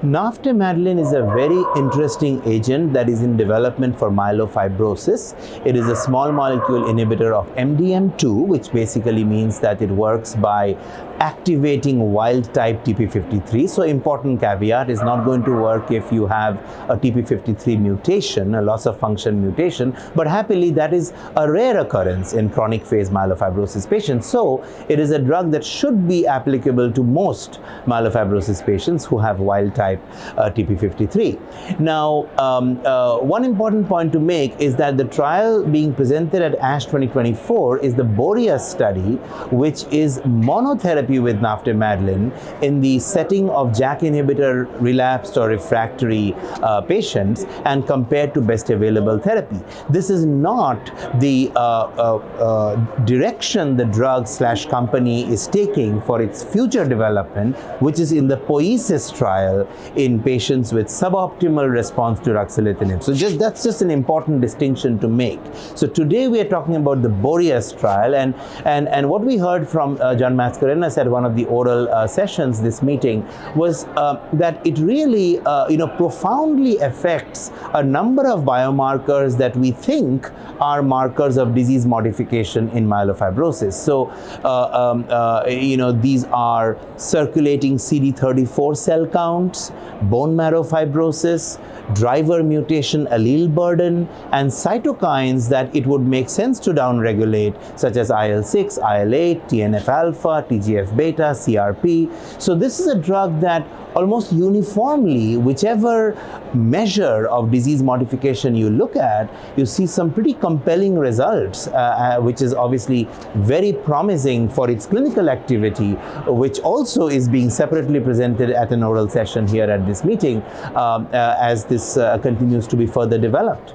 Navtemadlin is a very interesting agent that is in development for myelofibrosis. It is a small molecule inhibitor of MDM2, which basically means that it works by activating wild type TP53. So important caveat, is not going to work if you have a TP53 mutation, a loss of function mutation, but happily that is a rare occurrence in chronic phase myelofibrosis patients. So it is a drug that should be applicable to most myelofibrosis patients who have wild type TP53. Now, one important point to make is that the trial being presented at ASH 2024 is the BOREAS study, which is monotherapy with navtemadlin in the setting of JAK-inhibitor relapsed or refractory patients and compared to best available therapy. This is not the direction the drug/company is taking for its future development, which is in the POIESIS trial in patients with suboptimal response to ruxolitinib. So that's just an important distinction to make. So today we are talking about the BOREAS trial, and what we heard from John Mascarenhas at one of the oral sessions this meeting was that it really profoundly affects a number of biomarkers that we think are markers of disease modification in myelofibrosis. So these are circulating CD34 cell counts, bone marrow fibrosis, driver mutation allele burden, and cytokines that it would make sense to downregulate, such as IL-6, IL-8, TNF-alpha, TGF-beta, CRP. So this is a drug that almost uniformly, whichever measure of disease modification you look at, you see some pretty compelling results, which is obviously very promising for its clinical activity, which also is being separately presented at an oral session here at this meeting as this continues to be further developed.